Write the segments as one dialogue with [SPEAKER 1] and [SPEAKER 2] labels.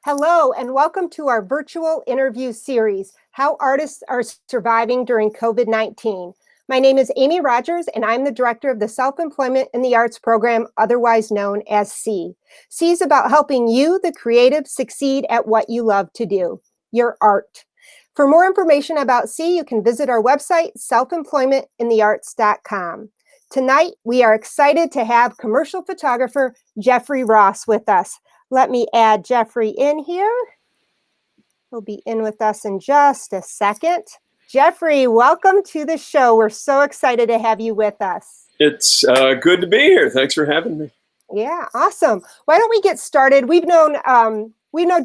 [SPEAKER 1] Hello, and welcome to our virtual interview series, How Artists Are Surviving During COVID-19. My name is Amy Rogers, and I'm the director of the Self-Employment in the Arts program, otherwise known as C. C is about helping you, the creative, succeed at what you love to do, your art. For more information about C, you can visit our website, selfemploymentinthearts.com. Tonight, we are excited to have commercial photographer Jeffrey Ross with us. Let me add Jeffrey in here. He'll be in with us in just a second. Jeffrey, welcome to the show. We're so excited to have you with us.
[SPEAKER 2] It's good to be here. Thanks for having me.
[SPEAKER 1] Yeah, awesome. Why don't we get started? We've known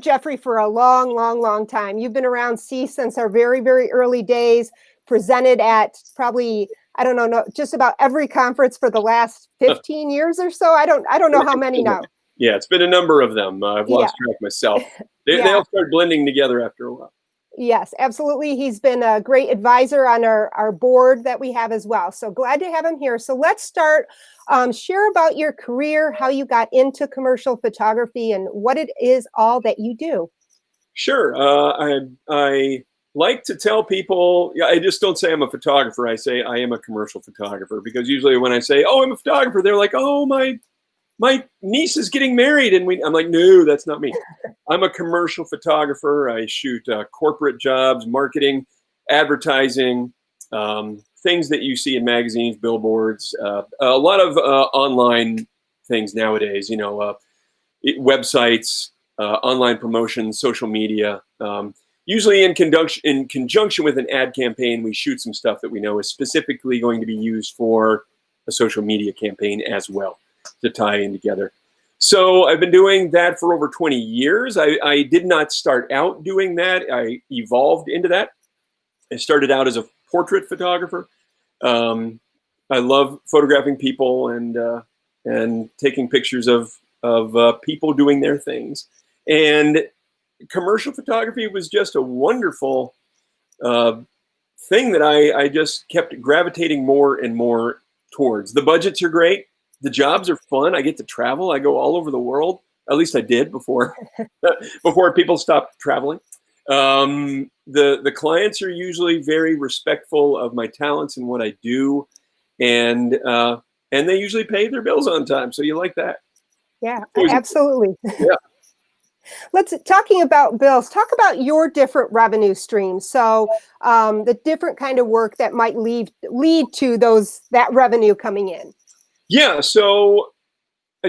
[SPEAKER 1] Jeffrey for a long time. You've been around C since our very early days, presented at probably, I don't know, just about every conference for the last 15 years or so. I don't know how many now.
[SPEAKER 2] Yeah, it's been a number of them. I've lost track myself. They all start blending together after a while.
[SPEAKER 1] Yes, absolutely. He's been a great advisor on our board that we have as well. So glad to have him here. So let's start. Share about your career, how you got into commercial photography, and what it is all that you do.
[SPEAKER 2] Sure. I like to tell people, I just don't say I'm a photographer. I say I am a commercial photographer, because usually when I say, oh, I'm a photographer, they're like, oh, my niece is getting married, and I'm like, no, that's not me. I'm a commercial photographer. I shoot corporate jobs, marketing, advertising, things that you see in magazines, billboards, a lot of online things nowadays, websites, online promotions, social media. Usually in conjunction with an ad campaign, we shoot some stuff that we know is specifically going to be used for a social media campaign as well, to tie in together. So I've been doing that for over 20 years. I did not start out doing that. I evolved into that. I started out as a portrait photographer. I love photographing people and taking pictures of people doing their things. And commercial photography was just a wonderful thing that I just kept gravitating more and more towards. The budgets are great. The jobs are fun. I get to travel. I go all over the world. At least I did before people stopped traveling. The clients are usually very respectful of my talents and what I do, and they usually pay their bills on time. So you like that?
[SPEAKER 1] Yeah, absolutely.
[SPEAKER 2] Yeah.
[SPEAKER 1] Talking about bills, talk about your different revenue streams. So the different kind of work that might lead to that revenue coming in.
[SPEAKER 2] Yeah, so I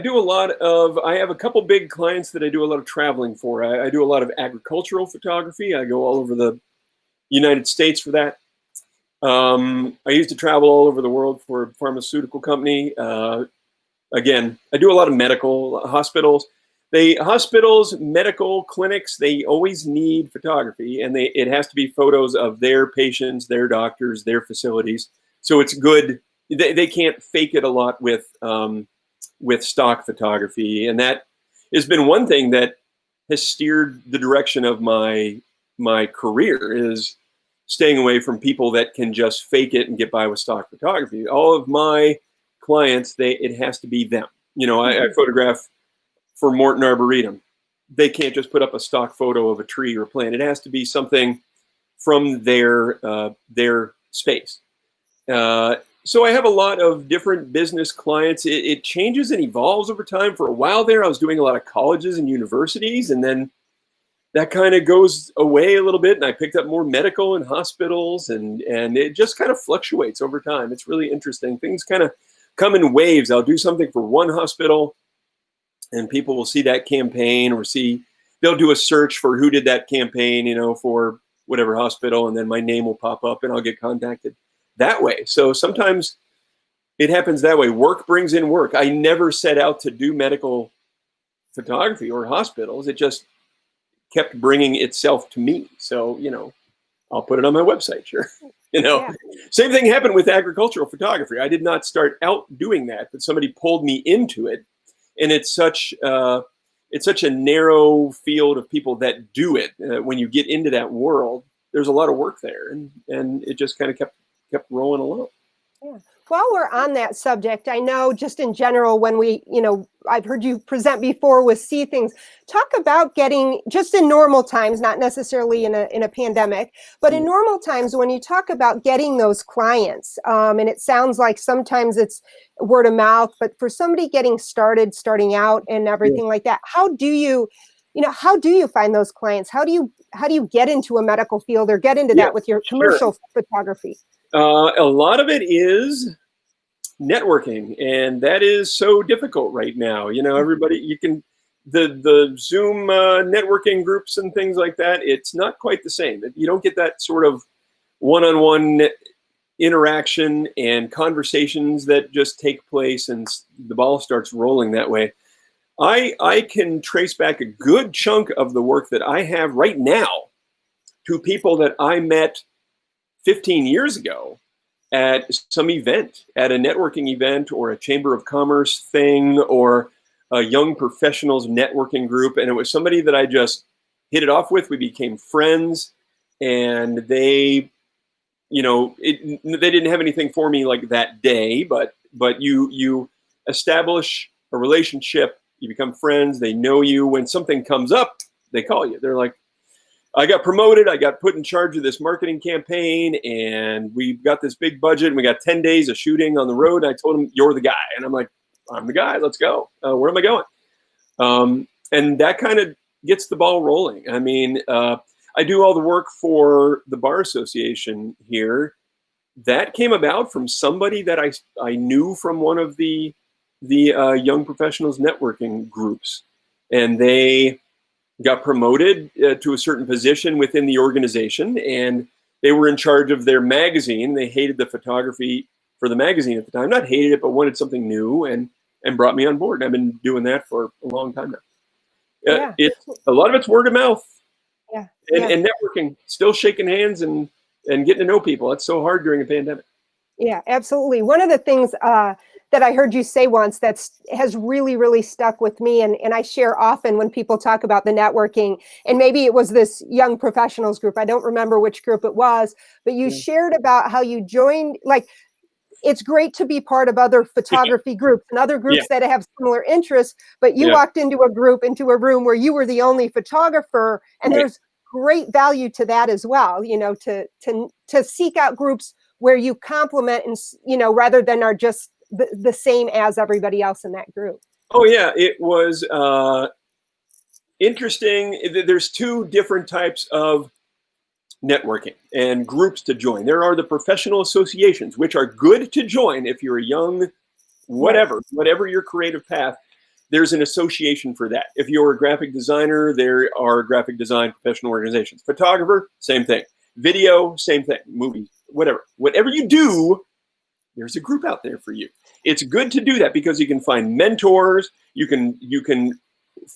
[SPEAKER 2] have a couple big clients that I do a lot of traveling for. I do a lot of agricultural photography. I go all over the United States for that. I used to travel all over the world for a pharmaceutical company. Again, I do a lot of medical hospitals. Hospitals, medical clinics, they always need photography, and it has to be photos of their patients, their doctors, their facilities. So it's good. They can't fake it a lot with stock photography, and that has been one thing that has steered the direction of my career, is staying away from people that can just fake it and get by with stock photography. All of my clients, it has to be them. I photograph for Morton Arboretum. They can't just put up a stock photo of a tree or a plant. It has to be something from their space. So I have a lot of different business clients. It changes and evolves over time. For a while there, I was doing a lot of colleges and universities, and then that kind of goes away a little bit, and I picked up more medical and hospitals, and it just kind of fluctuates over time. It's really interesting. Things kind of come in waves. I'll do something for one hospital, and people will see that campaign, or they'll do a search for who did that campaign, for whatever hospital, and then my name will pop up and I'll get contacted that way. So sometimes it happens that way. Work brings in work. I never set out to do medical photography or hospitals. It just kept bringing itself to me. So, I'll put it on my website. Sure.
[SPEAKER 1] Yeah.
[SPEAKER 2] Same thing happened with agricultural photography. I did not start out doing that, but somebody pulled me into it. And it's such a narrow field of people that do it. When you get into that world, there's a lot of work there, and it just kind of kept rolling along.
[SPEAKER 1] Yeah. While we're on that subject, I know just in general, when we, I've heard you present before with See Things, talk about getting, just in normal times, not necessarily in a pandemic, but in normal times when you talk about getting those clients, and it sounds like sometimes it's word of mouth, but for somebody starting out and everything like that, how do you find those clients? How do you get into a medical field or get into that with your commercial photography?
[SPEAKER 2] A lot of it is networking, and that is so difficult right now. Everybody, the Zoom networking groups and things like that, it's not quite the same. You don't get that sort of one-on-one interaction and conversations that just take place and the ball starts rolling that way. I can trace back a good chunk of the work that I have right now to people that I met 15 years ago at some event, at a networking event or a Chamber of Commerce thing or a young professionals networking group. And it was somebody that I just hit it off with. We became friends, and they didn't have anything for me like that day, but you establish a relationship, you become friends, they know you. When something comes up, they call you. They're like, I got promoted, I got put in charge of this marketing campaign, and we've got this big budget, and we got 10 days of shooting on the road. I told them, you're the guy. And I'm like, I'm the guy, let's go. Where am I going? And that kind of gets the ball rolling. I mean, I do all the work for the Bar Association here. That came about from somebody that I knew from one of the young professionals networking groups. And they got promoted to a certain position within the organization, and they were in charge of their magazine. They hated the photography for the magazine at the time. Not hated it, but wanted something new, and brought me on board. I've been doing that for a long time now. A lot of it's word of mouth. And networking, still shaking hands and getting to know people. It's so hard during a pandemic.
[SPEAKER 1] Yeah, absolutely. One of the things that I heard you say once has really, really stuck with me, and I share often when people talk about the networking, and maybe it was this young professionals group. I don't remember which group it was, but you shared about how you joined, like, it's great to be part of other photography groups and other groups that have similar interests, but you walked into a room where you were the only photographer, and there's great value to that as well, to seek out groups where you complement and, rather than are just the same as everybody else in that group.
[SPEAKER 2] Oh yeah, it was interesting. There's two different types of networking and groups to join. There are the professional associations, which are good to join if you're a young, whatever your creative path. There's an association for that. If you're a graphic designer, there are graphic design professional organizations. Photographer, same thing. Video, same thing. Movies, whatever. Whatever you do, there's a group out there for you. It's good to do that because you can find mentors, you can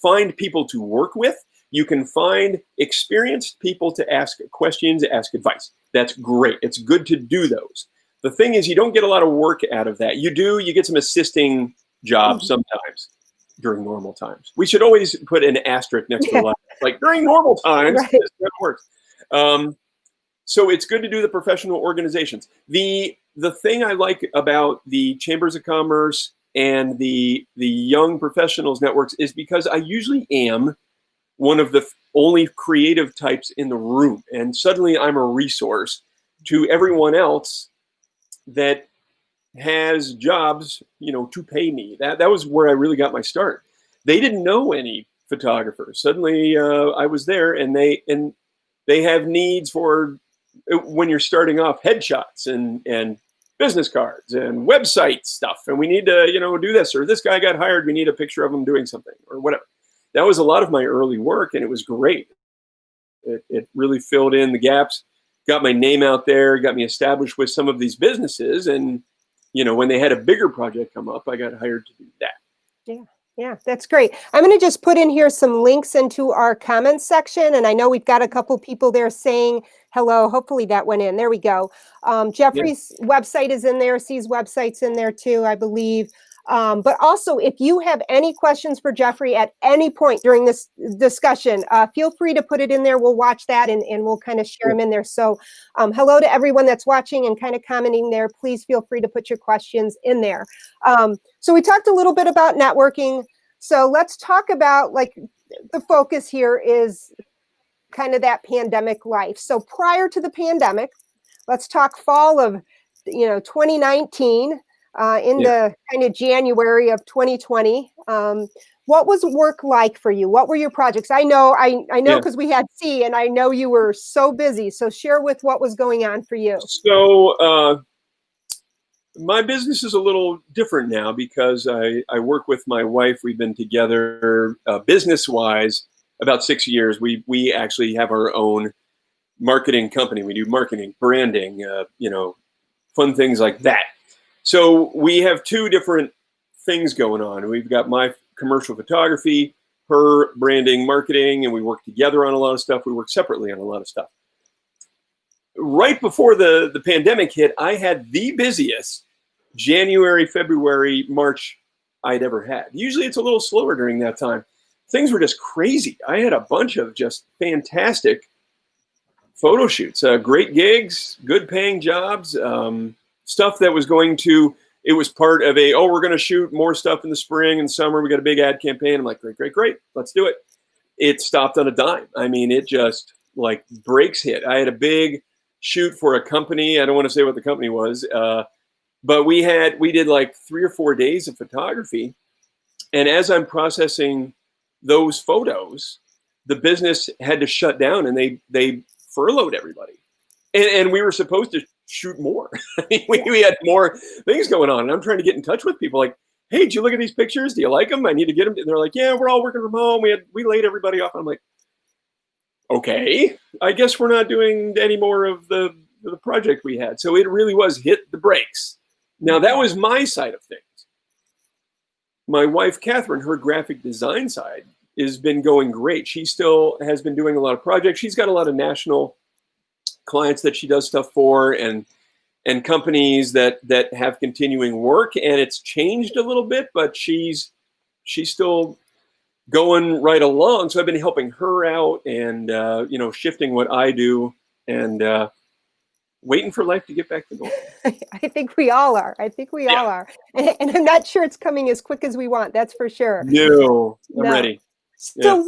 [SPEAKER 2] find people to work with, you can find experienced people to ask questions, ask advice. That's great. It's good to do those. The thing is, you don't get a lot of work out of that. You get some assisting jobs sometimes during normal times. We should always put an asterisk next to life, like during normal times, this works. So it's good to do the professional organizations. The thing I like about the Chambers of Commerce and the young professionals networks is because I usually am one of the only creative types in the room, and suddenly I'm a resource to everyone else that has jobs, to pay me. That was where I really got my start. They didn't know any photographers. Suddenly I was there, and they have needs for, when you're starting off, headshots and business cards and website stuff, and we need to do this, or this guy got hired, we need a picture of him doing something, or whatever. That was a lot of my early work, and it was great. It really filled in the gaps, got my name out there, got me established with some of these businesses, and when they had a bigger project come up, I got hired to do that.
[SPEAKER 1] Yeah, that's great. I'm going to just put in here some links into our comments section, and I know we've got a couple people there saying hello. Hopefully that went in. There we go. Jeffrey's website is in there. C's website's in there too, I believe. But also, if you have any questions for Jeffrey at any point during this discussion, feel free to put it in there. We'll watch that and we'll kind of share them in there. So hello to everyone that's watching and kind of commenting there. Please feel free to put your questions in there. So we talked a little bit about networking. So let's talk about, like, the focus here is kind of that pandemic life. So prior to the pandemic, let's talk fall of 2019 into kind of January of 2020. What was work like for you? What were your projects? I know because we had C, and I know you were so busy. So share with what was going on for you.
[SPEAKER 2] So my business is a little different now because I work with my wife. We've been together business-wise about 6 years. We actually have our own marketing company. We do marketing, branding, fun things like that. So we have two different things going on. We've got my commercial photography, her branding, marketing, and we work together on a lot of stuff. We work separately on a lot of stuff. Right before the pandemic hit, I had the busiest January, February, March I'd ever had. Usually it's a little slower during that time. Things were just crazy. I had a bunch of just fantastic photo shoots, great gigs, good paying jobs, stuff that was it was part of we're going to shoot more stuff in the spring and summer. We got a big ad campaign. I'm like, great. Let's do it. It stopped on a dime. I mean, it just like brakes hit. I had a big shoot for a company. I don't want to say what the company was, but we did like 3 or 4 days of photography. And as I'm processing those photos, the business had to shut down and they furloughed everybody. And we were supposed to shoot more. I mean, we had more things going on. And I'm trying to get in touch with people like, hey, did you look at these pictures? Do you like them? I need to get them. And they're like, yeah, we're all working from home. We laid everybody off. I'm like, okay, I guess we're not doing any more of the project we had. So it really was hit the brakes. Now that was my side of things. My wife, Catherine, her graphic design side has been going great. She still has been doing a lot of projects. She's got a lot of national clients that she does stuff for and companies that have continuing work, and it's changed a little bit, but she's still going right along. So I've been helping her out and shifting what I do and waiting for life to get back to normal.
[SPEAKER 1] I think we all are. All are. And I'm not sure it's coming as quick as we want. That's for sure.
[SPEAKER 2] No, I'm ready.
[SPEAKER 1] So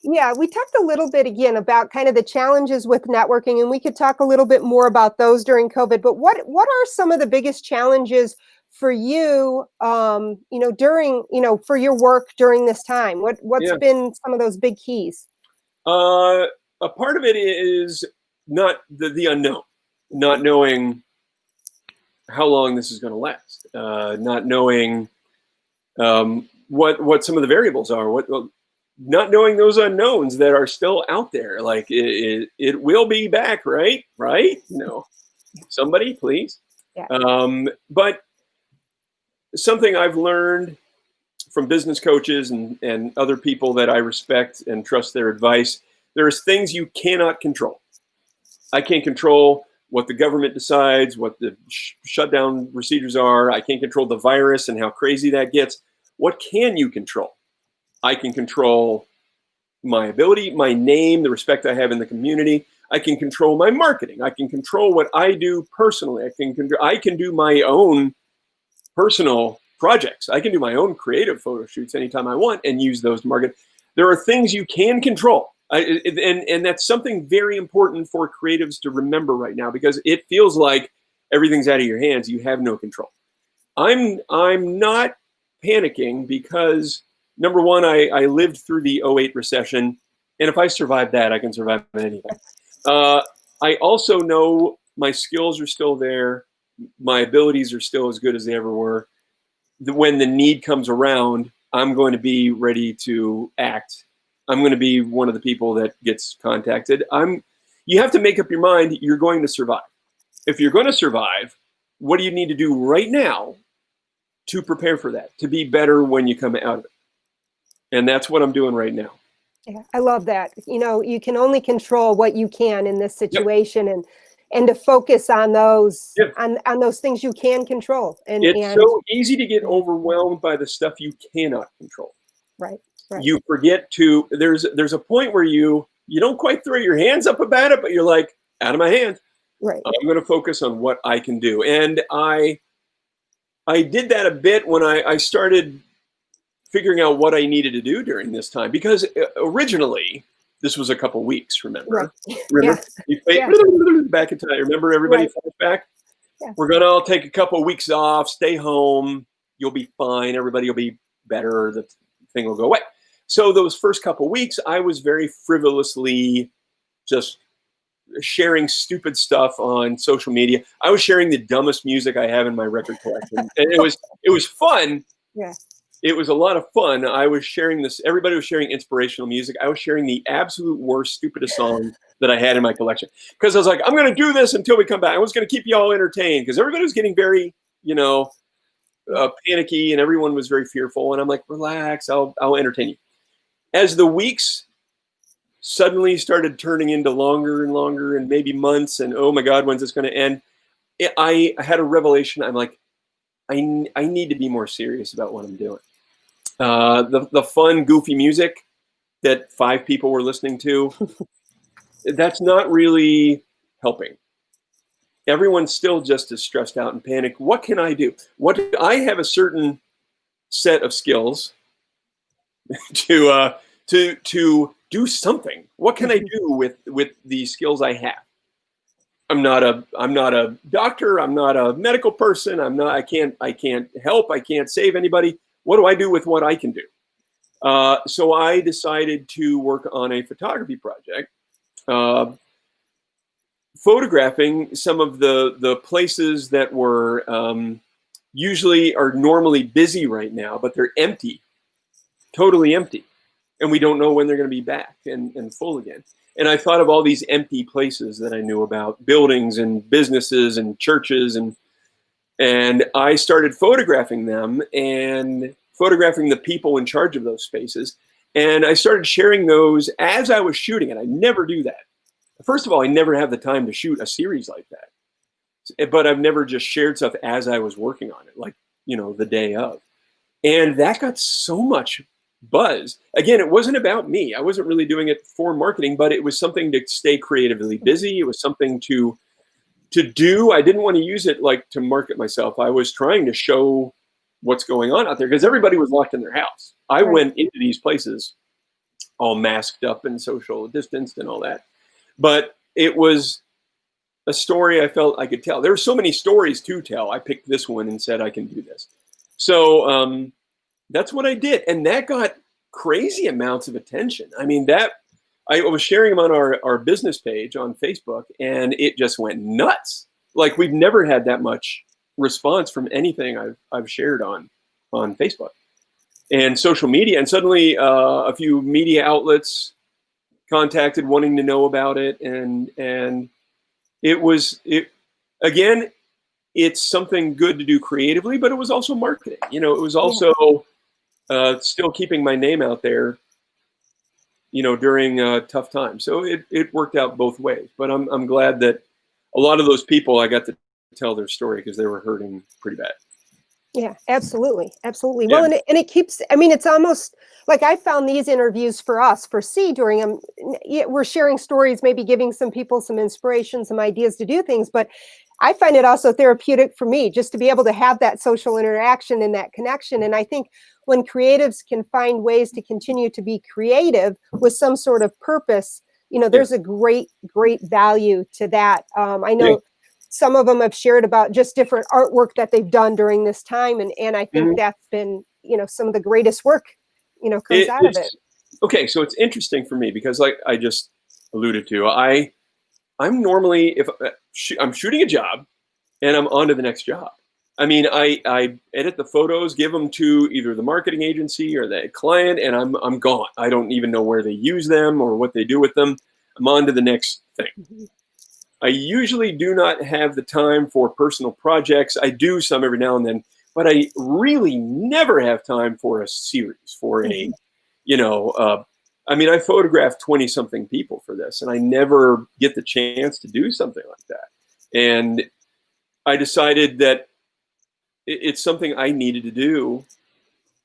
[SPEAKER 1] we talked a little bit again about kind of the challenges with networking, and we could talk a little bit more about those during COVID, but what are some of the biggest challenges for you, during, for your work during this time? What's been some of those big keys?
[SPEAKER 2] A part of it is not the unknown, not knowing how long this is going to last, not knowing what some of the variables are, not knowing those unknowns that are still out there. Like it will be back, right? No, somebody please.
[SPEAKER 1] Yeah.
[SPEAKER 2] But something I've learned from business coaches and other people that I respect and trust their advice, there's things you cannot control. I can't control what the government decides, what the shutdown procedures are. I can't control the virus and how crazy that gets. What can you control? I can control my ability, my name, the respect I have in the community. I can control my marketing. I can control what I do personally. I can do my own personal projects. I can do my own creative photo shoots anytime I want and use those to market. There are things you can control. And that's something very important for creatives to remember right now, because it feels like everything's out of your hands. You have no control. I'm not panicking because, number one, I lived through the 2008 recession, and if I survive that, I can survive anything. I also know my skills are still there. My abilities are still as good as they ever were. When the need comes around, I'm going to be ready to act. I'm going to be one of the people that gets contacted. You have to make up your mind you're going to survive. If you're going to survive, what do you need to do right now to prepare for that, to be better when you come out of it? And that's what I'm doing right now.
[SPEAKER 1] Yeah, I love that. You can only control what you can in this situation. Yep. and to focus on those
[SPEAKER 2] Yeah.
[SPEAKER 1] on those things you can control.
[SPEAKER 2] It's so easy to get overwhelmed by the stuff you cannot control.
[SPEAKER 1] Right, right,
[SPEAKER 2] You forget to, there's a point where you don't quite throw your hands up about it, but you're like, out of my hands.
[SPEAKER 1] right.
[SPEAKER 2] I'm going to focus on what I can do. And I did that a bit when I started figuring out what I needed to do during this time, because originally this was a couple weeks.
[SPEAKER 1] Right.
[SPEAKER 2] Remember,
[SPEAKER 1] Yeah.
[SPEAKER 2] back in time. Remember, everybody,
[SPEAKER 1] Right.
[SPEAKER 2] flashback.
[SPEAKER 1] Yeah.
[SPEAKER 2] We're gonna all take a couple of weeks off, stay home. You'll be fine. Everybody will be better. The thing will go away. So those first couple of weeks, I was very frivolously just sharing stupid stuff on social media. I was sharing the dumbest music I have in my record collection, and it was fun.
[SPEAKER 1] Yeah.
[SPEAKER 2] It was a lot of fun. I was sharing this. Everybody was sharing inspirational music. I was sharing the absolute worst, stupidest song that I had in my collection, because I was like, I'm going to do this until we come back. I was going to keep you all entertained, because everybody was getting very, panicky, and everyone was very fearful. And I'm like, relax, I'll entertain you. As the weeks suddenly started turning into longer and longer, and maybe months, and oh my God, when's this going to end? I had a revelation. I'm like, I need to be more serious about what I'm doing. The fun, goofy music that 5 people were listening to, that's not really helping. Everyone's still just as stressed out and panicked. What can I do? I have a certain set of skills to do something. What can I do with the skills I have? I'm not a doctor. I'm not a medical person. I can't help. I can't save anybody. What do I do with what I can do? So I decided to work on a photography project, photographing some of the places that were usually are normally busy right now, but they're empty, totally empty. And we don't know when they're going to be back and full again. And I thought of all these empty places that I knew about, buildings and businesses and churches, and I started photographing them and photographing the people in charge of those spaces. And I started sharing those as I was shooting it. I never do that. First of all, I never have the time to shoot a series like that. But I've never just shared stuff as I was working on it, like, the day of. And that got so much buzz. Again, it wasn't about me. I wasn't really doing it for marketing, but it was something to stay creatively busy. It was something to do. I didn't want to use it like to market myself. I was trying to show what's going on out there, because everybody was locked in their house. I went into these places all masked up and social distanced and all that. But it was a story I felt I could tell. There were so many stories to tell. I picked this one and said, I can do this. So that's what I did. And that got crazy amounts of attention. I mean, I was sharing them on our business page on Facebook, and it just went nuts. Like, we've never had that much response from anything I've shared on Facebook and social media. And suddenly a few media outlets contacted wanting to know about it. And again, it's something good to do creatively, but it was also marketing. It was also still keeping my name out there, during tough times. So it worked out both ways. But I'm glad that a lot of those people, I got to tell their story, because they were hurting pretty bad.
[SPEAKER 1] Yeah, absolutely. Absolutely.
[SPEAKER 2] Yeah.
[SPEAKER 1] Well, and it keeps, it's almost like I found these interviews for us, for C, during them. We're sharing stories, maybe giving some people some inspiration, some ideas to do things. But I find it also therapeutic for me just to be able to have that social interaction and that connection. And I think when creatives can find ways to continue to be creative with some sort of purpose, there's a great value to that. I know some of them have shared about just different artwork that they've done during this time. And I think that's been, some of the greatest work, comes out of it.
[SPEAKER 2] Okay. So it's interesting for me, because like I just alluded to, I'm normally, if I'm shooting a job and I'm on to the next job. I mean, I edit the photos, give them to either the marketing agency or the client, and I'm gone. I don't even know where they use them or what they do with them. I'm on to the next thing. I usually do not have the time for personal projects. I do some every now and then, but I really never have time for a series, for a, I photographed 20 something people for this, and I never get the chance to do something like that. And I decided that it's something I needed to do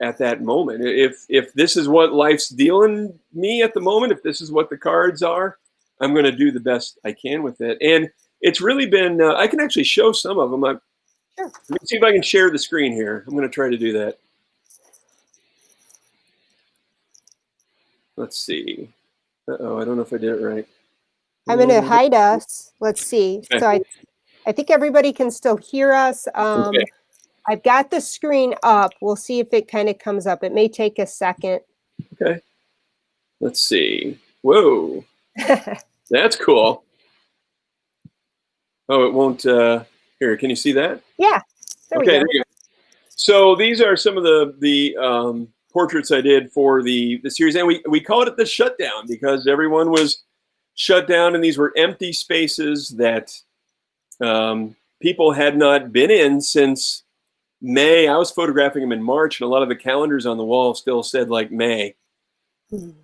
[SPEAKER 2] at that moment. If this is what life's dealing me at the moment, if this is what the cards are, I'm going to do the best I can with it. And it's really been, I can actually show some of them.
[SPEAKER 1] Sure.
[SPEAKER 2] Let me see if I can share the screen here. I'm going to try to do that. Let's see. Uh-oh, I don't know if I did it right.
[SPEAKER 1] I'm going to hide us. Let's see.
[SPEAKER 2] Okay.
[SPEAKER 1] So I think everybody can still hear us.
[SPEAKER 2] Okay.
[SPEAKER 1] I've got the screen up. We'll see if it kind of comes up. It may take a second.
[SPEAKER 2] Okay. Let's see. Whoa. That's cool. Oh, it won't. Here, can you see that?
[SPEAKER 1] Yeah. There we
[SPEAKER 2] Okay,
[SPEAKER 1] go.
[SPEAKER 2] there you go. So these are some of the portraits I did for the series, and we called it the shutdown because everyone was shut down, and these were empty spaces that people had not been in since May. I was photographing them in March, and a lot of the calendars on the wall still said like May.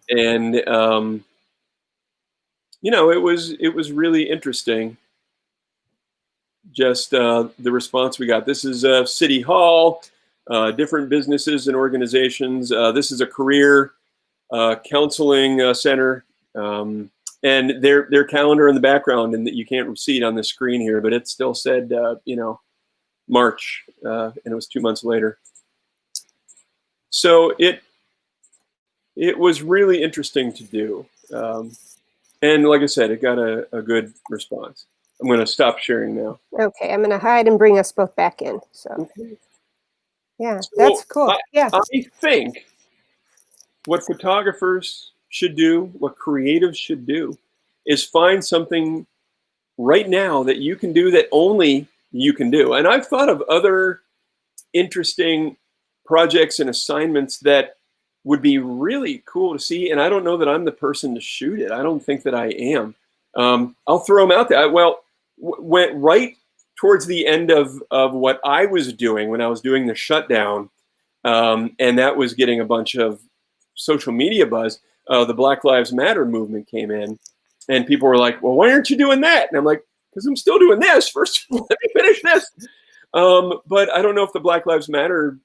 [SPEAKER 2] And you know, it was really interesting. Just the response we got. This is City Hall, different businesses and organizations. This is a career counseling center, and their calendar in the background, and that you can't see it on the screen here, but it still said you know, March, and it was 2 months later. So it was really interesting to do, and like I said, it got a good response. I'm going to stop sharing now.
[SPEAKER 1] Okay, I'm going to hide and bring us both back in. So, yeah, that's cool. Yeah,
[SPEAKER 2] I think what photographers should do, what creatives should do, is find something right now that you can do that only you can do. And I've thought of other interesting projects and assignments that would be really cool to see. And I don't know that I'm the person to shoot it. I don't think that I am. I'll throw them out there. Went right towards the end of what I was doing when I was doing the shutdown, and that was getting a bunch of social media buzz. The Black Lives Matter movement came in, and people were like, well, why aren't you doing that? And I'm like, because I'm still doing this. First, let me finish this. But I don't know if the Black Lives Matter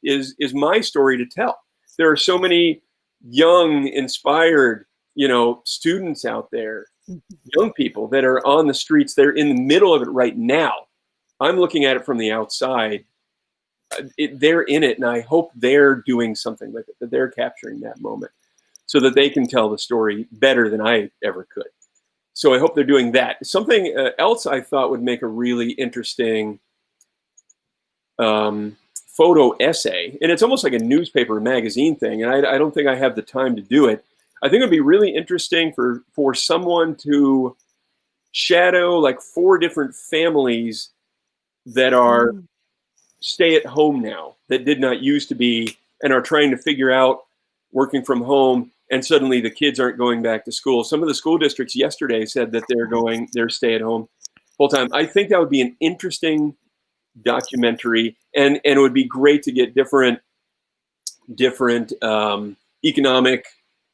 [SPEAKER 2] is my story to tell. There are so many young, inspired, you know, students out there, young people that are on the streets. They're in the middle of it right now. I'm looking at it from the outside. They're in it, and I hope they're doing something with it, that they're capturing that moment so that they can tell the story better than I ever could. So I hope they're doing that. Something else I thought would make a really interesting photo essay, and it's almost like a newspaper magazine thing, and I don't think I have the time to do it. I think it'd be really interesting for someone to shadow like 4 different families that are stay at home now, that did not used to be, and are trying to figure out working from home, and suddenly the kids aren't going back to school. Some of the school districts yesterday said that they're stay at home full time. I think that would be an interesting documentary, and it would be great to get different economic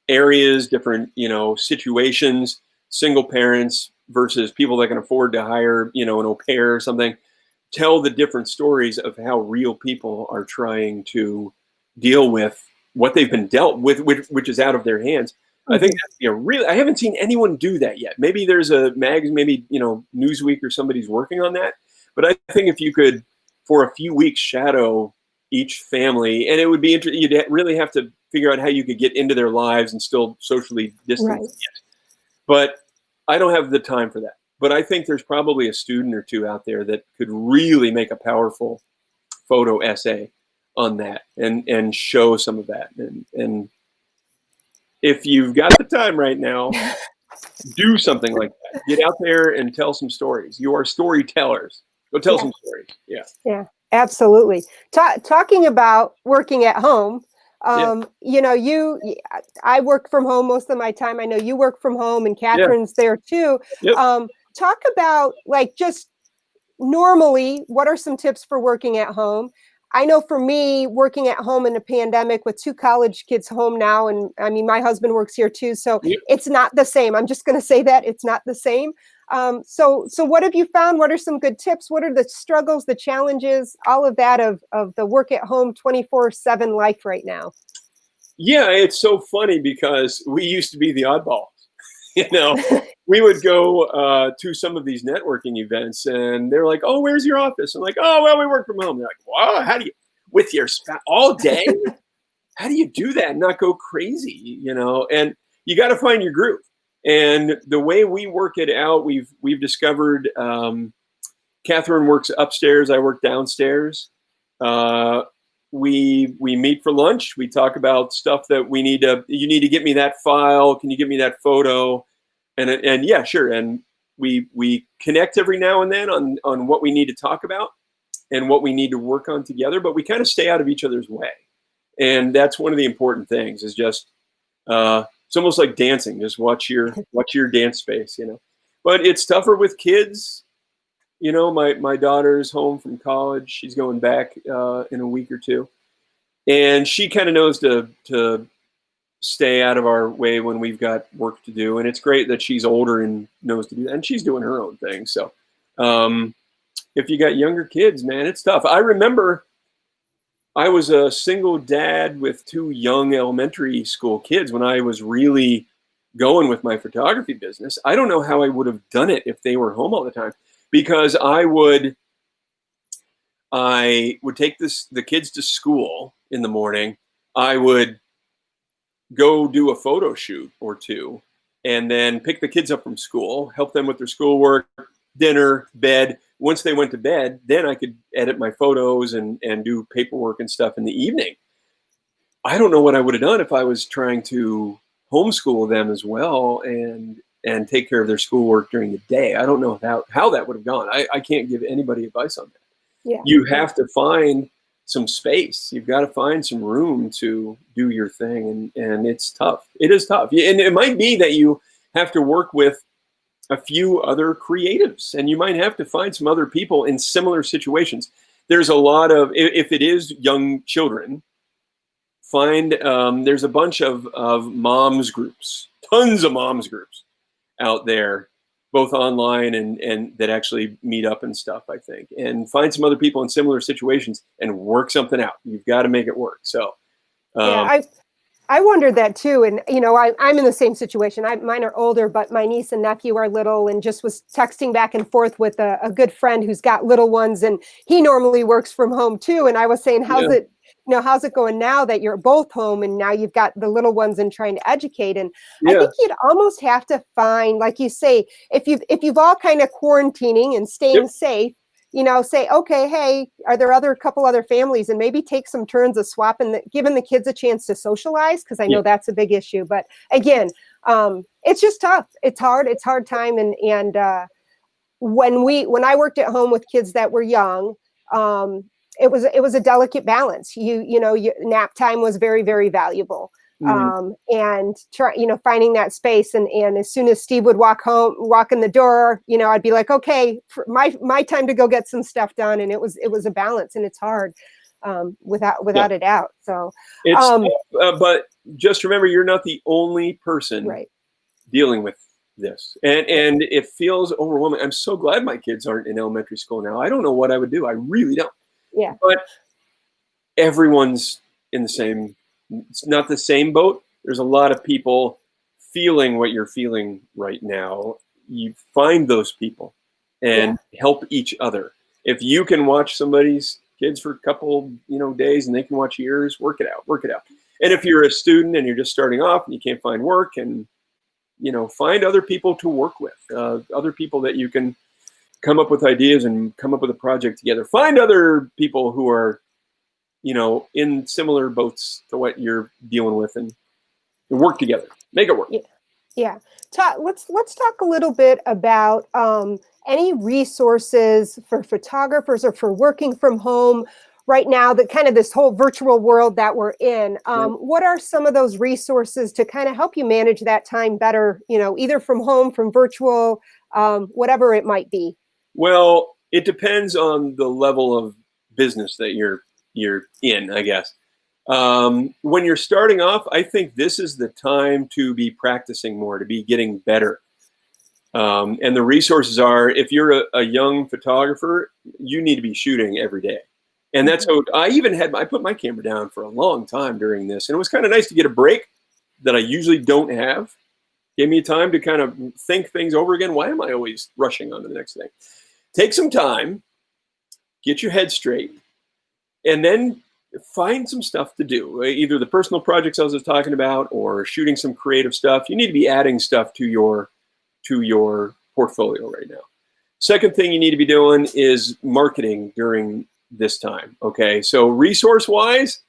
[SPEAKER 2] areas, different, you know, situations, single parents versus people that can afford to hire, you know, an au pair or something. Tell the different stories of how real people are trying to deal with what they've been dealt with, which is out of their hands. I think that'd be a really, I haven't seen anyone do that yet. Maybe there's a magazine, maybe, you know, Newsweek or somebody's working on that. But I think if you could, for a few weeks, shadow each family, and it would be interesting, you'd really have to figure out how you could get into their lives and still socially distance. Right. But I don't have the time for that. But I think there's probably a student or two out there that could really make a powerful photo essay on that and show some of that. And if you've got the time right now, do something like that. Get out there and tell some stories. You are storytellers. Go tell some stories. Yeah.
[SPEAKER 1] Yeah, absolutely. Talking about working at home, you know, I work from home most of my time. I know you work from home, and Catherine's there too.
[SPEAKER 2] Yep.
[SPEAKER 1] Talk about, like, just normally, what are some tips for working at home? I know for me, working at home in a pandemic with 2 college kids home now, and I mean, my husband works here too, so it's not the same. I'm just going to say that it's not the same. So what have you found? What are some good tips? What are the struggles, the challenges, all of that of the work at home 24/7 life right now?
[SPEAKER 2] Yeah, it's so funny because we used to be the oddball. You know, we would go to some of these networking events, and they're like, "Oh, where's your office?" I'm like, "Oh, well, we work from home." They're like, "Wow, how do you with your spouse all day? How do you do that and not go crazy?" You know, and you got to find your groove. And the way we work it out, we've discovered. Catherine works upstairs. I work downstairs. Uh, we meet for lunch. We talk about stuff that we need to. You need to get me that file. Can you get me that photo? And yeah, sure. And we connect every now and then on what we need to talk about and what we need to work on together. But we kind of stay out of each other's way. And that's one of the important things. Is just it's almost like dancing. Just watch your dance space. You know. But it's tougher with kids. You know, my daughter's home from college. She's going back in a week or two, and she kind of knows to stay out of our way when we've got work to do. And it's great that she's older and knows to do that, and she's doing her own thing. So, if you got younger kids, man, it's tough. I remember I was a single dad with two young elementary school kids when I was really going with my photography business. I don't know how I would have done it if they were home all the time. Because I would take the kids to school in the morning. I would go do a photo shoot or two, and then pick the kids up from school, help them with their schoolwork, dinner, bed. Once they went to bed, then I could edit my photos and do paperwork and stuff in the evening. I don't know what I would have done if I was trying to homeschool them as well and take care of their schoolwork during the day. I don't know how that would have gone. I can't give anybody advice on that.
[SPEAKER 1] Yeah.
[SPEAKER 2] You have to find some space. You've got to find some room to do your thing. And it's tough. It is tough. And it might be that you have to work with a few other creatives, and you might have to find some other people in similar situations. There's a lot of, if it is young children, there's a bunch of moms groups, tons of moms groups out there, both online and that actually meet up and stuff, I think, and find some other people in similar situations and work something out. You've got to make it work. So,
[SPEAKER 1] Yeah, I wondered that too. And, you know, I'm in the same situation. Mine are older, but my niece and nephew are little, and just was texting back and forth with a good friend who's got little ones, and he normally works from home too. And I was saying,
[SPEAKER 2] yeah,
[SPEAKER 1] how's it going now that you're both home and now you've got the little ones and trying to educate? And I
[SPEAKER 2] yeah,
[SPEAKER 1] think you'd almost have to find, like you say, if you've all kind of quarantining and
[SPEAKER 2] yep,
[SPEAKER 1] staying safe, say, okay, hey, are there couple other families, and maybe take some turns of swapping, giving the kids a chance to socialize, because I
[SPEAKER 2] yeah,
[SPEAKER 1] know that's a big issue. But again, it's just tough. It's hard time. And when I worked at home with kids that were young, it was a delicate balance. Nap time was very, very valuable.
[SPEAKER 2] mhm,
[SPEAKER 1] And finding that space, and as soon as Steve would walk in the door, I'd be like, okay, my time to go get some stuff done. And it was a balance, and it's hard,
[SPEAKER 2] yeah.
[SPEAKER 1] without a doubt. So,
[SPEAKER 2] It's
[SPEAKER 1] um,
[SPEAKER 2] tough, but just remember, you're not the only person
[SPEAKER 1] right.
[SPEAKER 2] dealing with this, and
[SPEAKER 1] Yeah.
[SPEAKER 2] and it feels overwhelming. I'm so glad my kids aren't in elementary school now. I don't know what I would do. I really don't.
[SPEAKER 1] Yeah.
[SPEAKER 2] But everyone's in the same, it's not the same boat. There's a lot of people feeling what you're feeling right now. You find those people
[SPEAKER 1] Yeah.
[SPEAKER 2] and help each other. If you can watch somebody's kids for a couple, days, and they can watch yours, work it out, work it out. And if you're a student and you're just starting off and you can't find work, and find other people to work with, other people that you can come up with ideas and come up with a project together. Find other people who are, in similar boats to what you're dealing with, and work together. Make it work.
[SPEAKER 1] Yeah. Yeah. Let's talk a little bit about any resources for photographers or for working from home right now, that kind of this whole virtual world that we're in.
[SPEAKER 2] Yeah.
[SPEAKER 1] What are some of those resources to kind of help you manage that time better, either from home, from virtual, whatever it might be?
[SPEAKER 2] Well, it depends on the level of business that you're in, I guess. When you're starting off, I think this is the time to be practicing more, to be getting better. And the resources are, if you're a young photographer, you need to be shooting every day. And that's how I put my camera down for a long time during this. And it was kind of nice to get a break that I usually don't have. Gave me time to kind of think things over again. Why am I always rushing on to the next thing? Take some time, get your head straight, and then find some stuff to do. Either the personal projects I was just talking about or shooting some creative stuff. You need to be adding stuff to your portfolio right now. Second thing you need to be doing is marketing during this time. Okay, so resource-wise,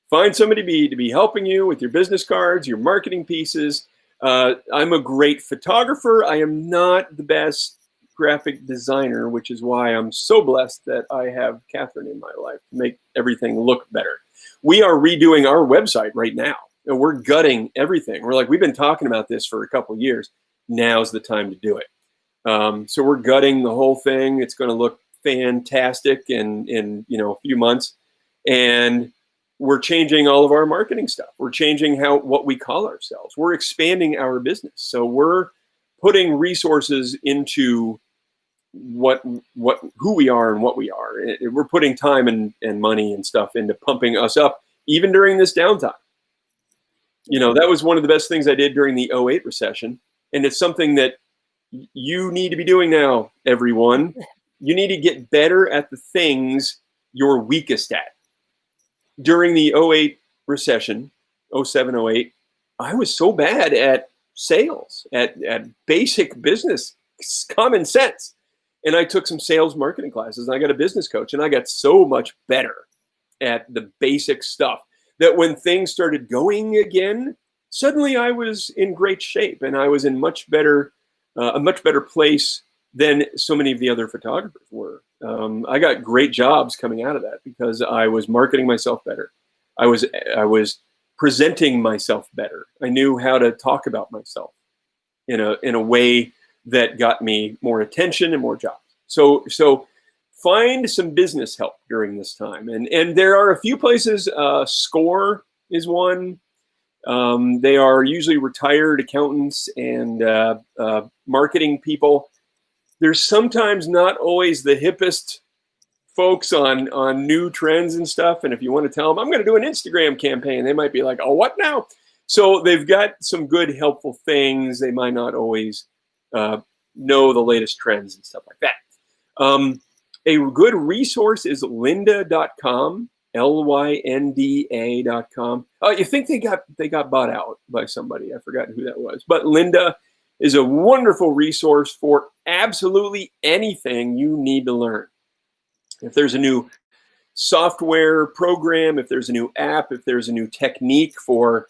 [SPEAKER 2] find somebody to be helping you with your business cards, your marketing pieces. I'm a great photographer. I am not the best graphic designer, which is why I'm so blessed that I have Catherine in my life to make everything look better. We are redoing our website right now, and we're gutting everything. We're like, we've been talking about this for a couple of years. Now's the time to do it. So we're gutting the whole thing. It's going to look fantastic in a few months, and we're changing all of our marketing stuff. We're changing what we call ourselves. We're expanding our business. So we're putting resources into who we are and what we are. We're putting time and money and stuff into pumping us up, even during this downtime. That was one of the best things I did during the '08 recession. And it's something that you need to be doing now, everyone. You need to get better at the things you're weakest at. During the '08 recession, '07, '08, I was so bad at sales, at basic business, common sense. And I took some sales marketing classes, and I got a business coach, and I got so much better at the basic stuff that when things started going again, suddenly I was in great shape, and I was in a much better place than so many of the other photographers were. I got great jobs coming out of that because I was marketing myself better. I was presenting myself better. I knew how to talk about myself in a way that got me more attention and more jobs. So find some business help during this time. And there are a few places. SCORE is one. They are usually retired accountants and marketing people. They're sometimes not always the hippest folks on new trends and stuff. And if you want to tell them, I'm going to do an Instagram campaign, they might be like, oh, what now? So they've got some good, helpful things. They might not always know the latest trends and stuff like that. A good resource is lynda.com, lynda.com. You think they got bought out by somebody. I forgot who that was. But Lynda is a wonderful resource for absolutely anything you need to learn. If there's a new software program, if there's a new app, if there's a new technique for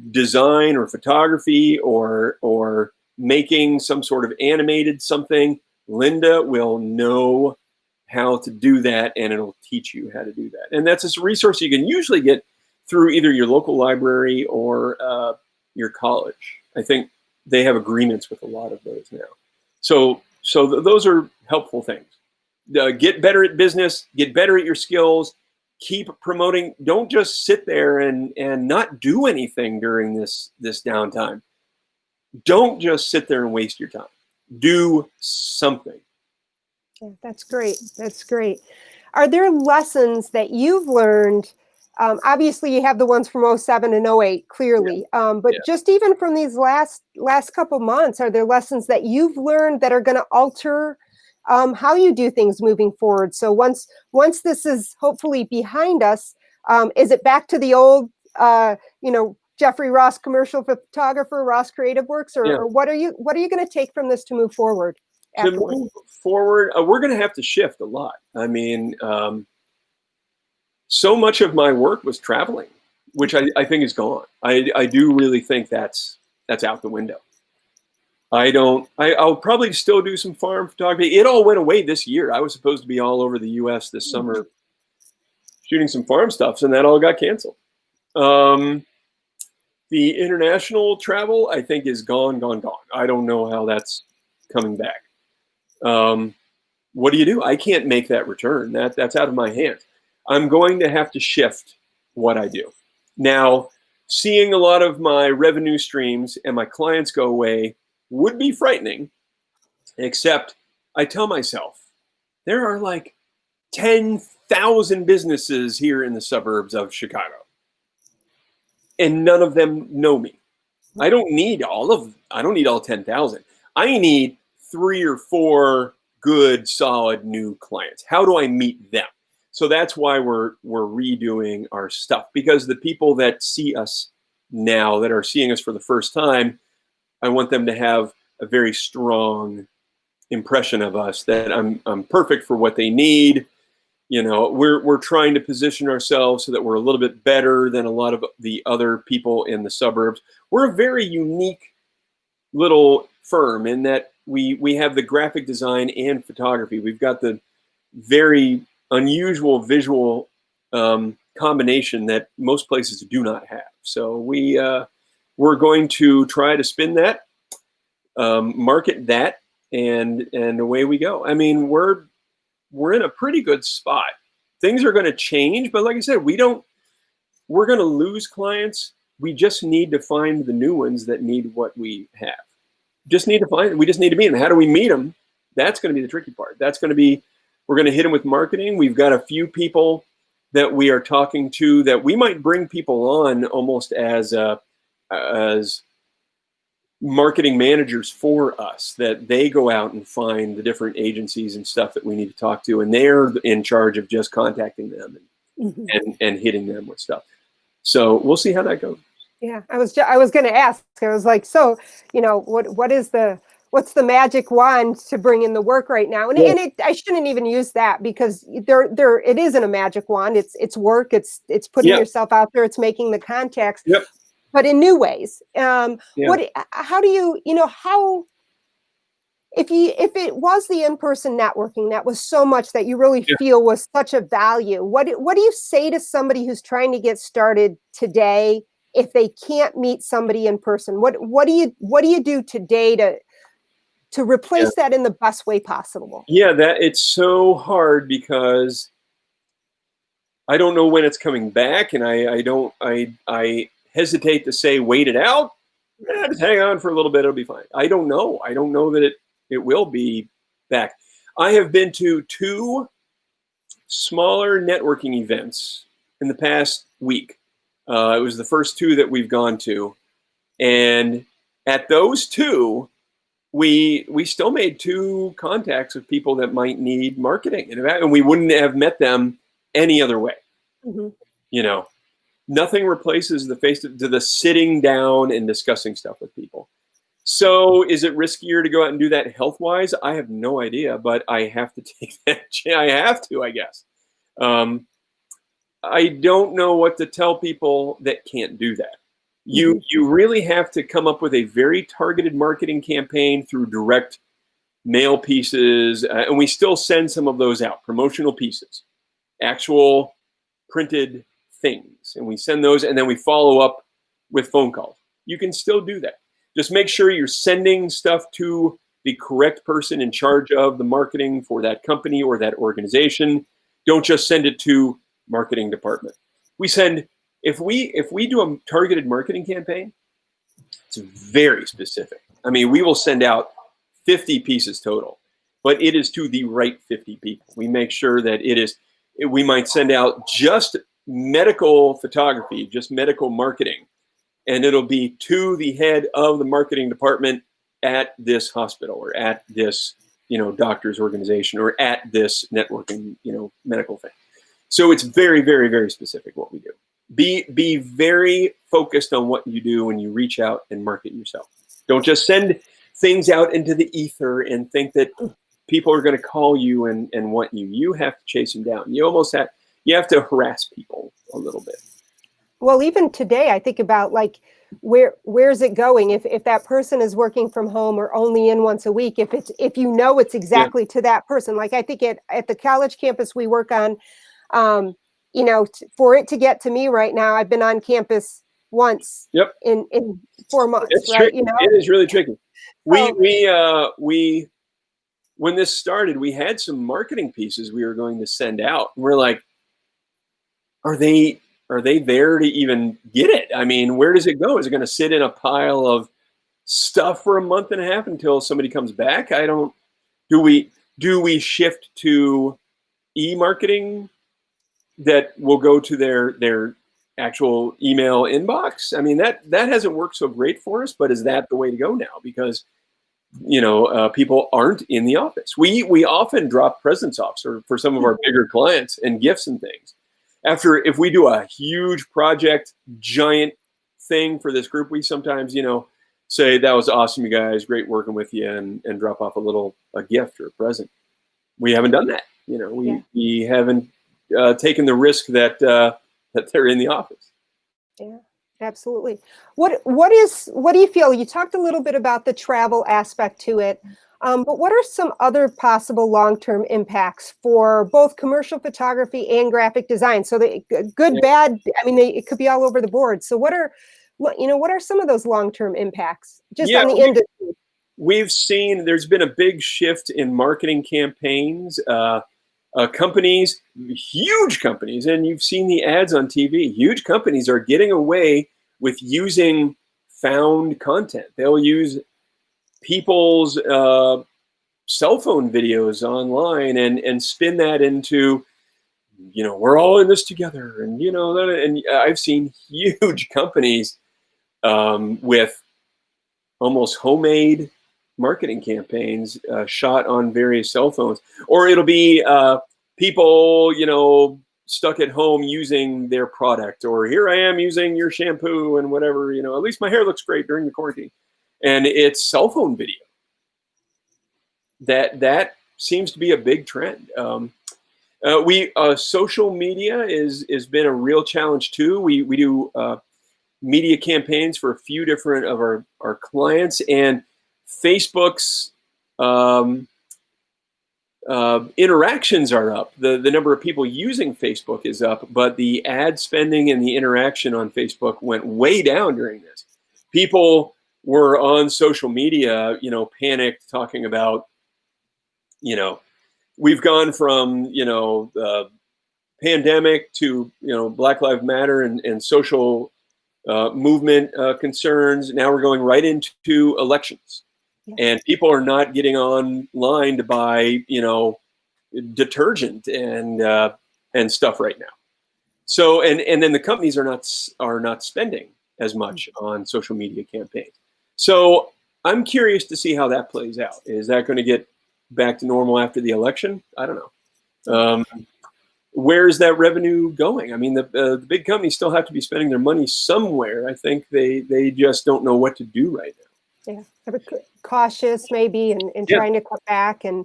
[SPEAKER 2] design or photography or making some sort of animated something, Lynda will know how to do that, and it'll teach you how to do that. And that's a resource you can usually get through either your local library or your college. I think they have agreements with a lot of those now. So those are helpful things. Get better at business, get better at your skills, keep promoting. Don't just sit there and not do anything during this downtime. Don't just sit there and waste your time. Do something.
[SPEAKER 1] Yeah, that's great. That's great. Are there lessons that you've learned? Obviously, you have the ones from '07 and '08, clearly. But just even from these last couple months, are there lessons that you've learned that are going to alter how you do things moving forward? So once this is hopefully behind us, is it back to the old, Jeffrey Ross commercial photographer, Ross Creative Works, or what are you going to take from this to move forward?
[SPEAKER 2] To move forward, we're going to have to shift a lot. I mean, so much of my work was traveling, which I think is gone. I do really think that's out the window. I'll probably still do some farm photography. It all went away this year. I was supposed to be all over the US this summer shooting some farm stuff, and that all got canceled. The international travel, I think, is gone. I don't know how that's coming back. What do? I can't make that return. That's out of my hands. I'm going to have to shift what I do. Now, seeing a lot of my revenue streams and my clients go away would be frightening, Except I tell myself there are like 10,000 businesses here in the suburbs of Chicago, and none of them know me. I don't need all 10,000. I need 3 or 4 good, solid new clients. How do I meet them? So that's why we're redoing our stuff, because the people that see us now, that are seeing us for the first time, I want them to have a very strong impression of us, that I'm perfect for what they need. You know, we're trying to position ourselves so that we're a little bit better than a lot of the other people in the suburbs. We're a very unique little firm in that we have the graphic design and photography. We've got the very unusual visual combination that most places do not have. So we're going to try to spin that, market that, and away we go. I mean, we're in a pretty good spot. Things are going to change, but like I said, we're going to lose clients. We just need to find the new ones that need what we have. We just need to meet them. How do we meet them? That's going to be the tricky part. We're going to hit them with marketing. We've got a few people that we are talking to that we might bring people on almost as marketing managers for us, that they go out and find the different agencies and stuff that we need to talk to, and they're in charge of just contacting them and hitting them with stuff. So we'll see how that goes.
[SPEAKER 1] Yeah, I was going to ask. I was like, so, you know, what's the magic wand to bring in the work right now? And,
[SPEAKER 2] Yeah.
[SPEAKER 1] I shouldn't even use that, because it isn't a magic wand. It's work. It's putting yourself out there. It's making the contacts.
[SPEAKER 2] Yep.
[SPEAKER 1] But in new ways.
[SPEAKER 2] Yeah.
[SPEAKER 1] How do you, how, if it was the in-person networking that was so much that you really feel was such a value, what do you say to somebody who's trying to get started today if they can't meet somebody in person? What do you do today to replace that in the best way possible?
[SPEAKER 2] Yeah, that it's so hard, because I don't know when it's coming back, and I hesitate to say wait it out. Just hang on for a little bit, it'll be fine. I don't know that it will be back. I have been to 2 smaller networking events in the past week. It was the first 2 that we've gone to, and at those 2, we still made 2 contacts with people that might need marketing, and we wouldn't have met them any other way.
[SPEAKER 1] Mm-hmm.
[SPEAKER 2] You know, nothing replaces the sitting down and discussing stuff with people. So is it riskier to go out and do that health-wise? I have no idea, but I have to take that chance. I have to, I guess. I don't know what to tell people that can't do that. You really have to come up with a very targeted marketing campaign through direct mail pieces, and we still send some of those out, promotional pieces, actual printed things, and we send those, and then we follow up with phone calls. You can still do that. Just make sure you're sending stuff to the correct person in charge of the marketing for that company or that organization. Don't just send it to marketing department. If we do a targeted marketing campaign, it's very specific. I mean, we will send out 50 pieces total, but it is to the right 50 people. We make sure that we might send out just medical photography, just medical marketing, and it'll be to the head of the marketing department at this hospital, or at this, doctor's organization, or at this networking, medical thing. So it's very, very, very specific what we do. Be very focused on what you do when you reach out and market yourself. Don't just send things out into the ether and think that people are going to call you and want you. You have to chase them down. You have to harass people a little bit.
[SPEAKER 1] Well, even today, I think about where's it going? If that person is working from home or only in once a week, if it's exactly to that person. Like, I think at the college campus we work on, for it to get to me right now, I've been on campus once in 4 months.
[SPEAKER 2] It's
[SPEAKER 1] right?
[SPEAKER 2] tricky. It is really tricky. We when this started, we had some marketing pieces we were going to send out. We're like, are they there to even get it? I mean, where does it go? Is it going to sit in a pile of stuff for a month and a half until somebody comes back? I don't Do we shift to e-marketing that will go to their actual email inbox? I mean, that hasn't worked so great for us, but is that the way to go now? Because people aren't in the office. We often drop presents off for some of our bigger clients and gifts and things. If we do a huge project, giant thing for this group, we sometimes, say, that was awesome, you guys, great working with you, and drop off a gift or a present. We haven't done that. We haven't taken the risk that they're in the office.
[SPEAKER 1] Yeah, absolutely. What do you feel? You talked a little bit about the travel aspect to it, but what are some other possible long-term impacts for both commercial photography and graphic design? So the good, bad, I mean, it could be all over the board. So what are some of those long-term impacts just on the industry?
[SPEAKER 2] We've seen there's been a big shift in marketing campaigns. Companies, huge companies, and you've seen the ads on TV, huge companies are getting away with using found content. They'll use people's cell phone videos online and spin that into, we're all in this together. And I've seen huge companies with almost homemade marketing campaigns shot on various cell phones, or it'll be people, stuck at home using their product, or here I am using your shampoo and whatever, at least my hair looks great during the quarantine. And it's cell phone video. That seems to be a big trend. Social media is been a real challenge too. We do media campaigns for a few different of our clients, and Facebook's interactions are up. The number of people using Facebook is up, but the ad spending and the interaction on Facebook went way down during this. People were on social media, panicked, talking about, we've gone from, the pandemic to, Black Lives Matter and social movement concerns. Now we're going right into elections. And people are not getting online to buy, detergent and stuff right now. So and then the companies are not spending as much on social media campaigns. So I'm curious to see how that plays out. Is that going to get back to normal after the election? I don't know. Where is that revenue going? I mean, the big companies still have to be spending their money somewhere. I think they just don't know what to do right now.
[SPEAKER 1] Yeah, cautious maybe and trying to cut back. And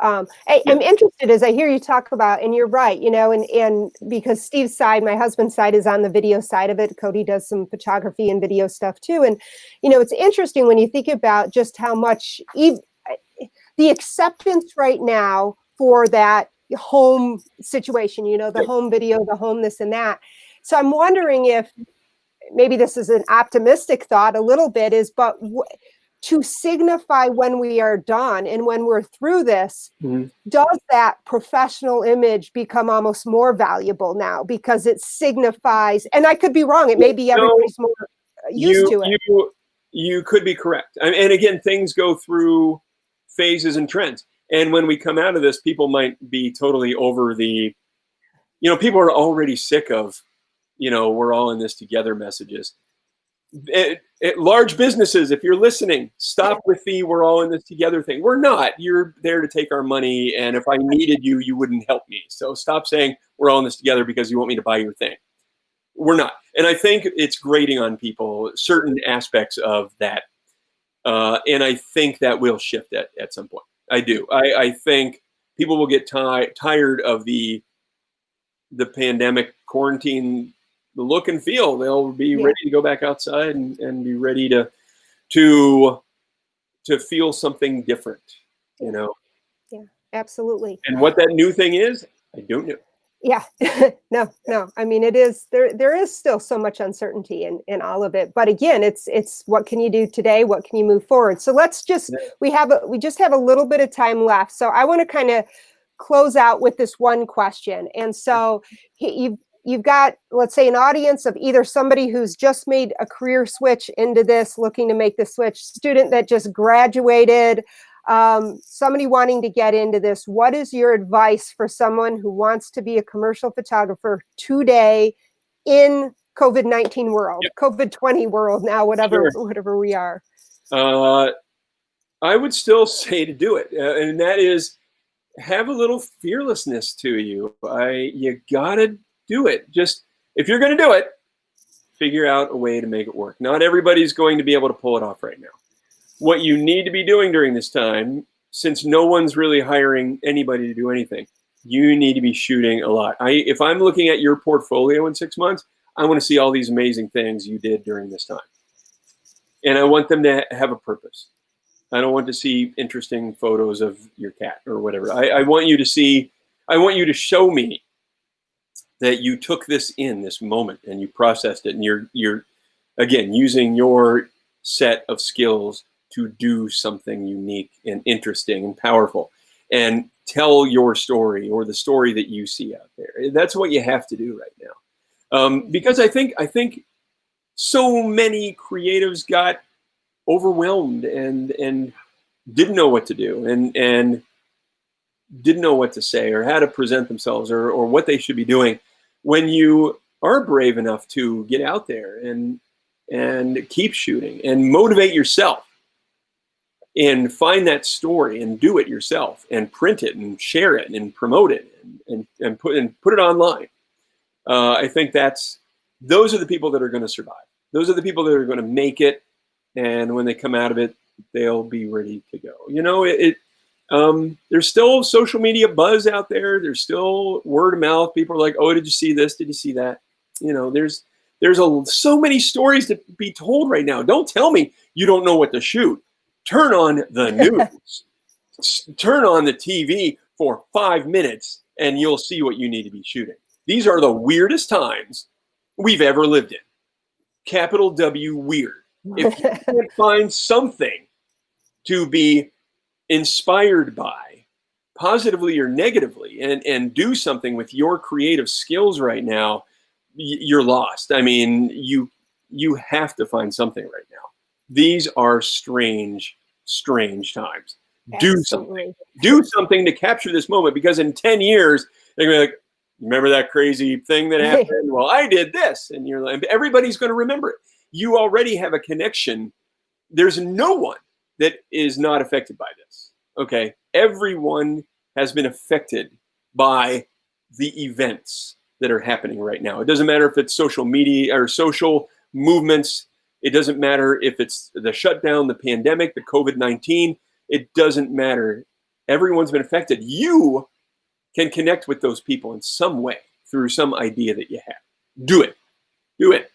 [SPEAKER 1] I'm interested as I hear you talk about, and you're right, and because Steve's side, my husband's side, is on the video side of it. Cody does some photography and video stuff too. And, it's interesting when you think about just how much the acceptance right now for that home situation, the home video, the home this and that. So I'm wondering if maybe this is an optimistic thought a little bit, to signify when we are done and when we're through this, does that professional image become almost more valuable now because it signifies, and I could be wrong, it may be everybody's more used to it.
[SPEAKER 2] You could be correct. And again, things go through phases and trends. And when we come out of this, people might be totally over people are already sick of, we're all in this together messages. Large businesses, if you're listening, stop with the we're all in this together thing. We're not. You're there to take our money, and if I needed you, you wouldn't help me. So stop saying we're all in this together because you want me to buy your thing. We're not. And I think it's grating on people, certain aspects of that. And I think that will shift at some point. I do. I think people will get tired of the pandemic quarantine, the look and feel. They'll be ready to go back outside and be ready to feel something different, Yeah,
[SPEAKER 1] absolutely.
[SPEAKER 2] And what that new thing is, I don't know.
[SPEAKER 1] Yeah, no. I mean, it is there is still so much uncertainty in all of it. But again, it's what can you do today? What can you move forward? So let's just we just have a little bit of time left. So I want to kind of close out with this one question. And so you've got, let's say, an audience of either somebody who's just made a career switch into this, looking to make the switch, student that just graduated, somebody wanting to get into this, what is your advice for someone who wants to be a commercial photographer today in COVID-19 world,
[SPEAKER 2] Yep.
[SPEAKER 1] COVID-20 world now, whatever we are?
[SPEAKER 2] I would still say to do it, and that is have a little fearlessness to you. You gotta do it. Just if you're gonna do it, figure out a way to make it work. Not everybody's going to be able to pull it off right now. What you need to be doing during this time, since no one's really hiring anybody to do anything, you need to be shooting a lot. If I'm looking at your portfolio in 6 months, I want to see all these amazing things you did during this time. And I want them to have a purpose. I don't want to see interesting photos of your cat or whatever. I want you to show me that you took this in this moment and you processed it, and you're again using your set of skills to do something unique and interesting and powerful and tell your story or the story that you see out there. That's what you have to do right now. Because I think so many creatives got overwhelmed and didn't know what to do and didn't know what to say or how to present themselves or what they should be doing. When you are brave enough to get out there and keep shooting and motivate yourself and find that story and do it yourself and print it and share it and promote it and put it online. I think those are the people that are going to survive. Those are the people that are going to make it. And when they come out of it, they'll be ready to go. You know, there's still social media buzz out there. There's still word of mouth. People are like, oh, did you see this? Did you see that? You know, there's so many stories to be told right now. Don't tell me you don't know what to shoot. Turn on the news. Turn on the TV for 5 minutes and you'll see what you need to be shooting. These are the weirdest times we've ever lived in. Capital W, weird. If you can't find something to be inspired by, positively or negatively, and do something with your creative skills right now, you're lost. I mean, you have to find something right now. These are strange times.
[SPEAKER 1] Absolutely.
[SPEAKER 2] Do something to capture this moment, because in 10 years, they're going to be like, remember that crazy thing that happened? Well, I did this. And you're like, everybody's going to remember it. You already have a connection. There's no one that is not affected by this. Okay. Everyone has been affected by the events that are happening right now. It doesn't matter if it's social media or social movements. It doesn't matter if it's the shutdown, the pandemic, the COVID-19. It doesn't matter. Everyone's been affected. You can connect with those people in some way through some idea that you have. Do it. Do it.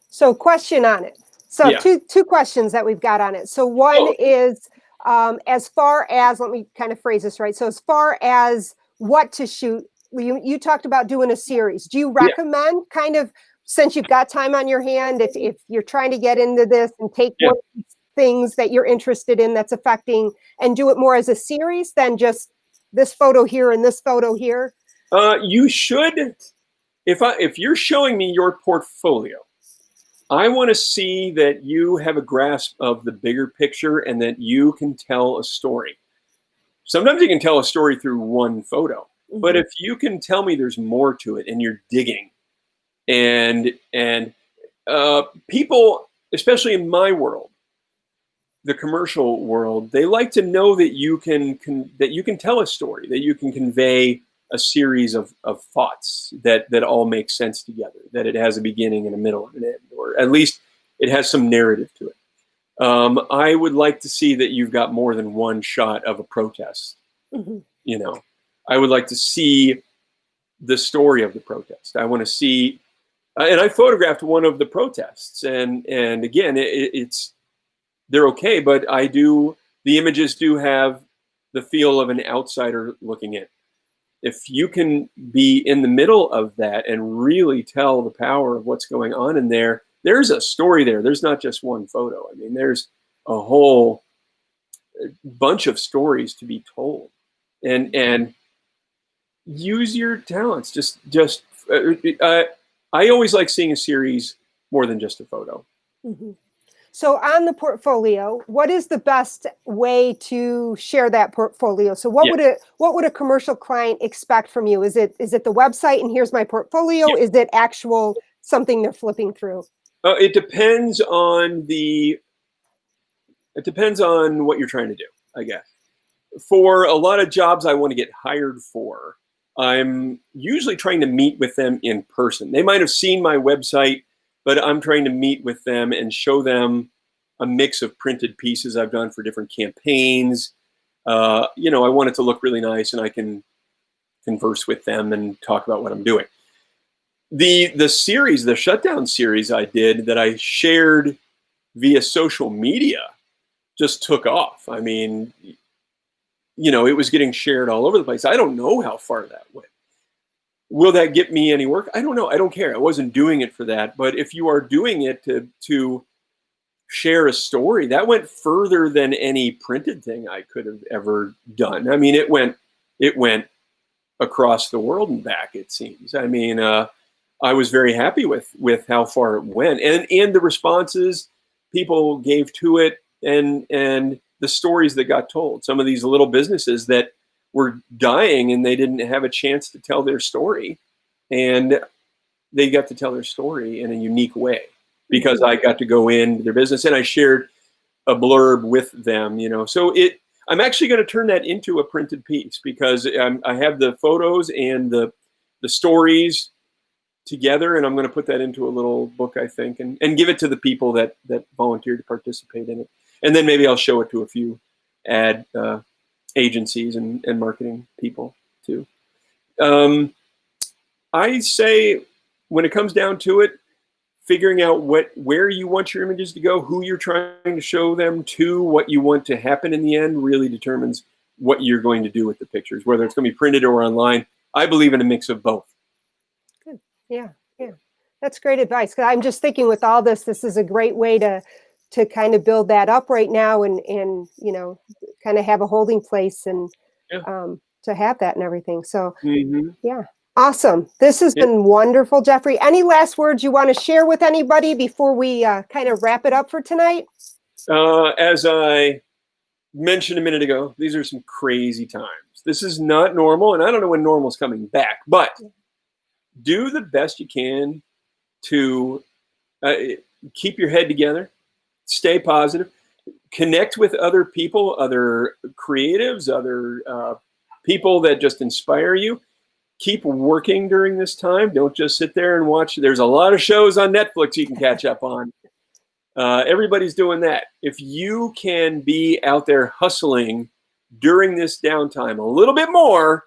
[SPEAKER 1] So question on it. So
[SPEAKER 2] Yeah.
[SPEAKER 1] two questions that we've got on it. So one is, as far as, let me kind of phrase this right. So as far as what to shoot, you talked about doing a series. Do you recommend kind of, since you've got time on your hand, if you're trying to get into this and take one of these things that you're interested in that's affecting and do it more as a series than just this photo here and this photo here?
[SPEAKER 2] You should, if you're showing me your portfolio, I want to see that you have a grasp of the bigger picture and that you can tell a story. Sometimes you can tell a story through one photo, but if you can tell me there's more to it and you're digging, and people, especially in my world, the commercial world, they like to know that you can tell a story, that you can convey a series of thoughts that all make sense together, that it has a beginning and a middle and an end, or at least it has some narrative to it. I would like to see that you've got more than one shot of a protest. You know, I would like to see the story of the protest. I want to see, and I photographed one of the protests, and again, they're okay, but the images do have the feel of an outsider looking in. If you can be in the middle of that and really tell the power of what's going on in there, there's a story there. There's not just one photo. I mean, there's a whole bunch of stories to be told, and use your talents. I always like seeing a series more than just a photo.
[SPEAKER 1] So on the portfolio, what is the best way to share that portfolio? So
[SPEAKER 2] Yeah.
[SPEAKER 1] what would a commercial client expect from you? Is it the website and here's my portfolio?
[SPEAKER 2] Yeah.
[SPEAKER 1] Is it actual something they're flipping through?
[SPEAKER 2] It depends on what you're trying to do, I guess. For a lot of jobs I want to get hired for, I'm usually trying to meet with them in person. They might have seen my website, but I'm trying to meet with them and show them a mix of printed pieces I've done for different campaigns. I want it to look really nice, and I can converse with them and talk about what I'm doing. The shutdown series I did that I shared via social media just took off. I mean, it was getting shared all over the place. I don't know how far that went. Will that get me any work? I don't know. I don't care. I wasn't doing it for that. But if you are doing it to share a story, that went further than any printed thing I could have ever done. I mean, it went across the world and back, it seems. I mean, I was very happy with how far it went, and the responses people gave to it, and the stories that got told. Some of these little businesses that were dying and they didn't have a chance to tell their story, and they got to tell their story in a unique way because I got to go into their business and I shared a blurb with them. So I'm actually going to turn that into a printed piece because I have the photos and the stories together, and I'm going to put that into a little book, I think, and give it to the people that volunteered to participate in it. And then maybe I'll show it to a few ad agencies and marketing people too. I say when it comes down to it, figuring out where you want your images to go, who you're trying to show them to, what you want to happen in the end really determines what you're going to do with the pictures, whether it's going to be printed or online. I believe in a mix of both.
[SPEAKER 1] Good. Yeah. That's great advice. 'Cause I'm just thinking with all this is a great way to kind of build that up right now and kind of have a holding place and
[SPEAKER 2] Yeah.
[SPEAKER 1] to have that and everything. So
[SPEAKER 2] Mm-hmm.
[SPEAKER 1] yeah. Awesome. This has been wonderful, Jeffrey. Any last words you want to share with anybody before we kind of wrap it up for tonight?
[SPEAKER 2] As I mentioned a minute ago, these are some crazy times. This is not normal, and I don't know when normal's coming back, but do the best you can to keep your head together, stay positive, connect with other people, other creatives, other people that just inspire you. Keep working during this time. Don't just sit there and watch. There's a lot of shows on Netflix you can catch up on. Everybody's doing that. If you can be out there hustling during this downtime a little bit more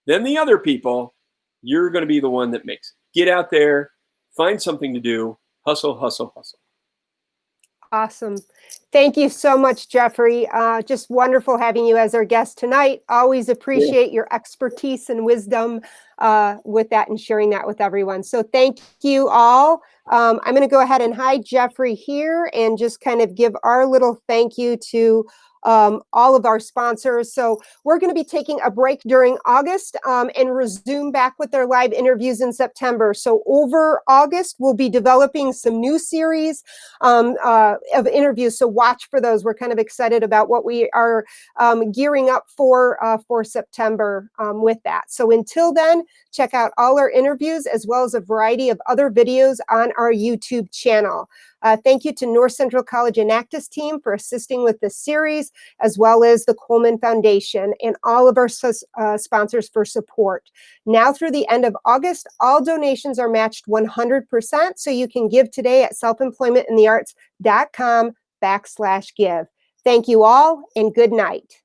[SPEAKER 2] than the other people, you're going to be the one that makes it. Get out there, find something to do, hustle, hustle, hustle.
[SPEAKER 1] Awesome. Thank you so much, Jeffrey. Just wonderful having you as our guest tonight. Always appreciate your expertise and wisdom with that and sharing that with everyone. So thank you all. I'm going to go ahead and hide Jeffrey here and just kind of give our little thank you to all of our sponsors. So we're going to be taking a break during August and resume back with our live interviews in September. So over August, we'll be developing some new series of interviews. So watch for those. We're kind of excited about what we are gearing up for September with that. So until then, check out all our interviews as well as a variety of other videos on our YouTube channel. Thank you to North Central College Enactus team for assisting with this series, as well as the Coleman Foundation and all of our sponsors for support. Now through the end of August, all donations are matched 100%, so you can give today at selfemploymentinthearts.com/give. Thank you all and good night.